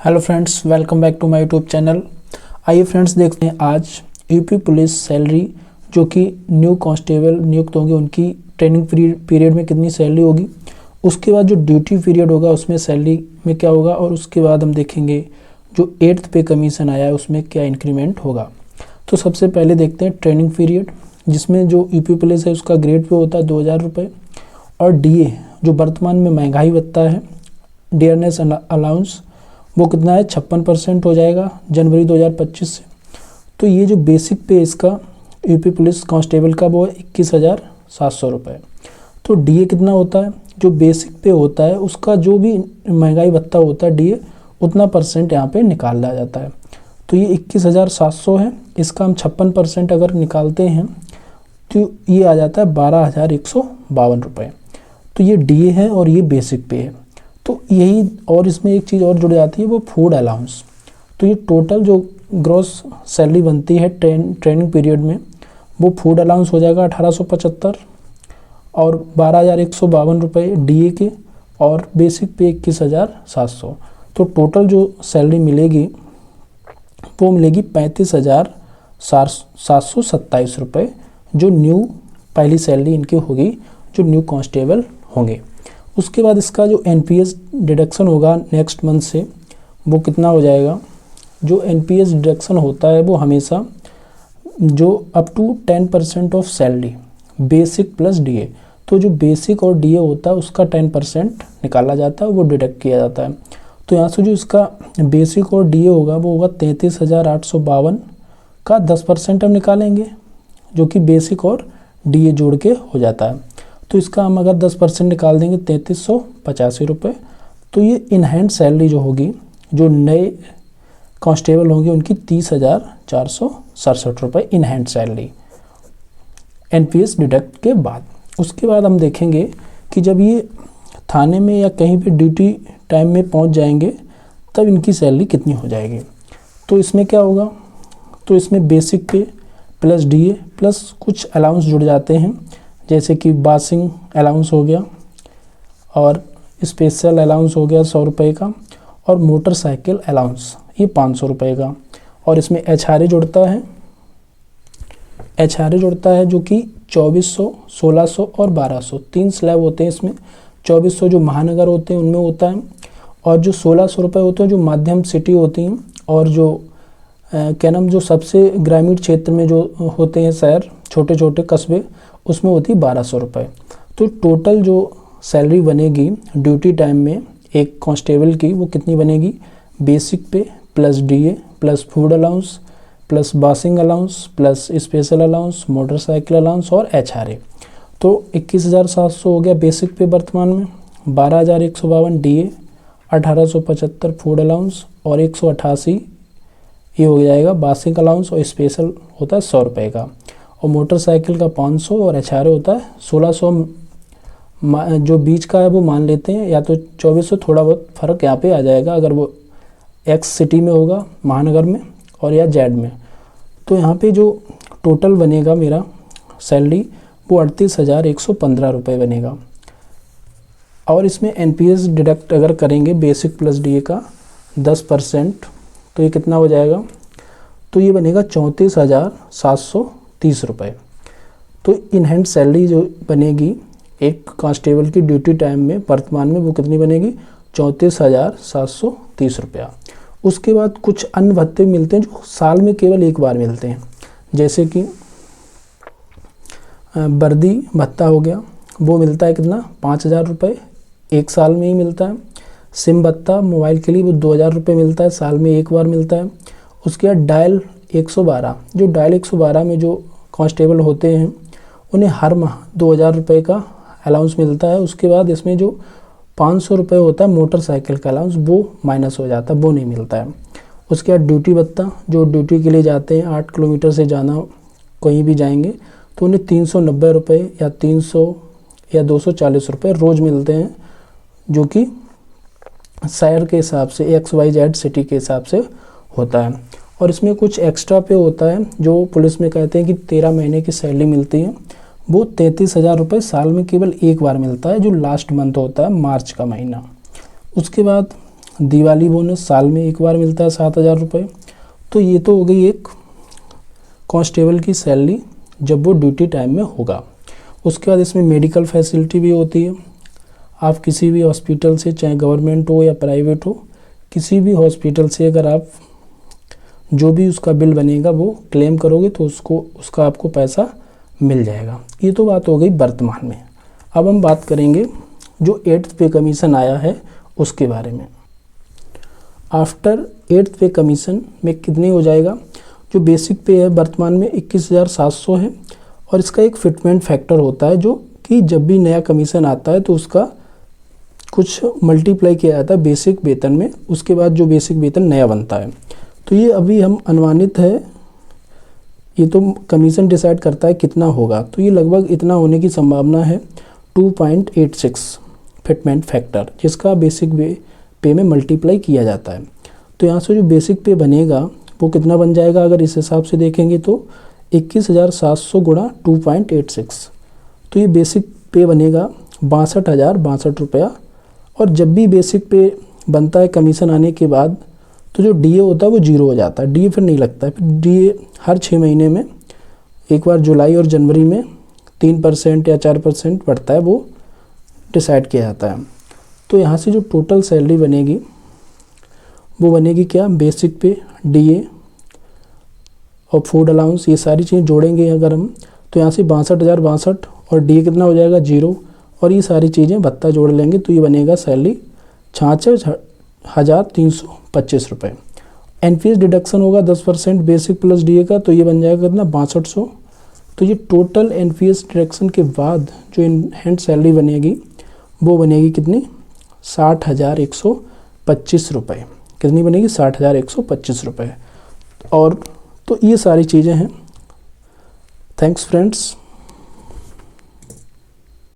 Hello friends, welcome back to my YouTube channel. आइए friends, देखते हैं आज यूपी पुलिस सैलरी जो कि न्यू कांस्टेबल नियुक्त होंगे उनकी ट्रेनिंग पीरियड में कितनी सैलरी होगी, उसके बाद जो ड्यूटी पीरियड होगा उसमें सैलरी में क्या होगा, और उसके बाद हम देखेंगे जो 8th पे कमीशन आया है उसमें क्या इंक्रीमेंट होगा। तो सबसे पहले देखते हैं ट्रेनिंग पीरियड, जिसमें जो यूपी पुलिस है उसका ग्रेड पे होता है 2000 रुपये, और डीए जो वर्तमान में महंगाई भत्ता है, डियरनेस अलाउंस, वो कितना है 56% हो जाएगा जनवरी 2025 से। तो ये जो बेसिक पे इसका यूपी पुलिस कांस्टेबल का वो है 21,700 रुपये। तो डीए कितना होता है, जो बेसिक पे होता है उसका जो भी महंगाई भत्ता होता है डीए उतना परसेंट यहाँ पे निकाला जाता है। तो ये 21,700 है, इसका हम 56% अगर निकालते हैं तो ये आ जाता है 12,152 रुपये। तो ये डीए है और ये बेसिक पे है। तो यही, और इसमें एक चीज़ और जुड़ जाती है वो फूड अलाउंस। तो ये टोटल जो ग्रॉस सैलरी बनती है ट्रेनिंग पीरियड में वो फूड अलाउंस हो जाएगा 1875 और 12,152 रुपये डीए के, और बेसिक पे 21,700। तो टोटल जो सैलरी मिलेगी वो मिलेगी 35,727 रुपये, जो न्यू पहली सैलरी इनकी होगी जो न्यू कांस्टेबल होंगे। उसके बाद इसका जो एनपीएस डिडक्शन होगा नेक्स्ट मंथ से वो कितना हो जाएगा। जो एनपीएस डिडक्शन होता है वो हमेशा जो up to 10% of salary basic plus DA, तो जो बेसिक और डीए होता है उसका 10% निकाला जाता है, वो डिडक्ट किया जाता है। तो यहाँ से जो इसका बेसिक और डीए होगा वो होगा 33,852 का 10% हम निकालेंगे, जो कि बेसिक और डीए जोड़ के हो जाता है। तो इसका हम अगर 10% निकाल देंगे 3385 रुपये। तो ये इन हैंड सैलरी जो होगी जो नए कांस्टेबल होंगे उनकी 30,467 रुपये in hand salary NPS deduct के बाद। उसके बाद हम देखेंगे कि जब ये थाने में या कहीं पे ड्यूटी टाइम में पहुंच जाएंगे तब इनकी सैलरी कितनी हो जाएगी। तो इसमें क्या होगा, तो इसमें basic pay plus DA plus कुछ अलाउंस जुड़ जाते हैं, जैसे कि बासिंग अलाउंस हो गया और स्पेशल अलाउंस हो गया 100 रुपये का, और मोटरसाइकिल अलाउंस ये 500 रुपये का। और इसमें एचआरए जुड़ता है जो कि 2400, 1600 और 1200 तीन स्लैब होते हैं इसमें। 2400 जो महानगर होते हैं उनमें होता है, और जो 1600 रुपये होते हैं जो माध्यम सिटी होती हैं, और जो क्या नाम जो सबसे ग्रामीण क्षेत्र में जो होते हैं शहर छोटे छोटे कस्बे उसमें होती है 1200 रुपये। तो टोटल जो सैलरी बनेगी ड्यूटी टाइम में एक कांस्टेबल की वो कितनी बनेगी, basic pay plus DA plus food allowance plus washing allowance plus special allowance motorcycle allowance और एचआरए। तो 21,700 हो गया बेसिक पे वर्तमान में, 12,152 डीए, 1,875 फूड अलाउंस और 188 ये हो जाएगा बासिंग अलाउंस, और स्पेशल होता है 100 रुपये का, और मोटरसाइकिल का 500 और एचआरए होता है 1600। जो बीच का है वो मान लेते हैं, या तो 2400, थोड़ा बहुत फ़र्क यहाँ पे आ जाएगा अगर वो एक्स सिटी में होगा महानगर में और या जेड में। तो यहाँ पे जो टोटल बनेगा मेरा सैलरी वो 38,115 रुपये बनेगा। और इसमें एनपीएस डिडक्ट अगर करेंगे बेसिक प्लस डीए का 10%, तो ये कितना हो जाएगा, तो ये बनेगा 34,730 रुपये। तो इन हैंड सैलरी जो बनेगी एक कांस्टेबल की ड्यूटी टाइम में वर्तमान में वो कितनी बनेगी, 34,730 रुपया। उसके बाद कुछ अन्य भत्ते मिलते हैं जो साल में केवल एक बार मिलते हैं, जैसे कि वर्दी भत्ता हो गया, वो मिलता है कितना 5,000 रुपये, एक साल में ही मिलता है। सिम भत्ता मोबाइल के लिए वो 2,000 रुपये मिलता है, साल में एक बार मिलता है। उसके बाद डायल 112, जो डायल 112 में जो कांस्टेबल होते हैं उन्हें हर माह 2,000 रुपये का अलाउंस मिलता है। उसके बाद इसमें जो 500 रुपये होता है मोटरसाइकिल का अलाउंस वो माइनस हो जाता है, वो नहीं मिलता है। उसके बाद ड्यूटी भत्ता, जो ड्यूटी के लिए जाते हैं 8 किलोमीटर से जाना कहीं भी जाएंगे तो उन्हें 390 रुपये या 300 या 240 रुपये रोज़ मिलते हैं, जो कि शहर के हिसाब से XYZ सिटी के हिसाब से होता है। और इसमें कुछ एक्स्ट्रा पे होता है जो पुलिस में कहते हैं कि 13 महीने की सैलरी मिलती है, वो 33,000 रुपये साल में केवल एक बार मिलता है, जो लास्ट मंथ होता है मार्च का महीना। उसके बाद दिवाली बोनस साल में एक बार मिलता है 7,000 रुपये। तो ये तो हो गई एक कांस्टेबल की सैलरी जब वो ड्यूटी टाइम में होगा। उसके बाद इसमें मेडिकल फैसिलिटी भी होती है। आप किसी भी हॉस्पिटल से, चाहे गवर्नमेंट हो या प्राइवेट हो, किसी भी हॉस्पिटल से अगर आप जो भी उसका बिल बनेगा वो क्लेम करोगे तो उसका आपको पैसा मिल जाएगा। ये तो बात हो गई वर्तमान में। अब हम बात करेंगे जो 8th पे कमीशन आया है उसके बारे में। आफ्टर 8th पे कमीशन में कितनी हो जाएगा? जो बेसिक पे है वर्तमान में 21,700 है, और इसका एक फिटमेंट फैक्टर होता है जो कि जब भी नया कमीशन आता है तो उसका कुछ मल्टीप्लाई किया जाता है बेसिक वेतन में, उसके बाद जो बेसिक वेतन नया बनता है। तो ये अभी हम अनुमानित है, ये तो कमीशन डिसाइड करता है कितना होगा, तो ये लगभग इतना होने की संभावना है 2.86 फिटमेंट फैक्टर, जिसका बेसिक पे में मल्टीप्लाई किया जाता है। तो यहाँ से जो बेसिक पे बनेगा वो कितना बन जाएगा? अगर इस हिसाब से देखेंगे तो 21,700 गुणा 2.86, तो ये बेसिक पे बनेगा 62,062 रुपया। और जब भी बेसिक पे बनता है कमीशन आने के बाद तो जो डीए होता है वो 0 हो जाता है, डीए फिर नहीं लगता है। फिर डीए हर 6 महीने में एक बार जुलाई और जनवरी में 3% या 4% बढ़ता है, वो डिसाइड किया जाता है। तो यहाँ से जो टोटल सैलरी बनेगी वो बनेगी क्या? बेसिक पे, डीए और फूड अलाउंस, ये सारी चीज़ें जोड़ेंगे अगर हम, तो यहाँ से 62,062 और डीए कितना हो जाएगा? 0, और ये सारी चीज़ें भत्ता जोड़ लेंगे तो ये बनेगा सैलरी 66,325 रुपये। एनपीएस डिडक्शन होगा 10% बेसिक प्लस डीए का, तो ये बन जाएगा कितना? 6200। तो ये टोटल एनपीएस डिडक्शन के बाद जो इन हैंड सैलरी बनेगी वो बनेगी कितनी? 60,125 रुपये। कितनी बनेगी? 60,125 रुपये। और तो ये सारी चीज़ें हैं। Thanks friends.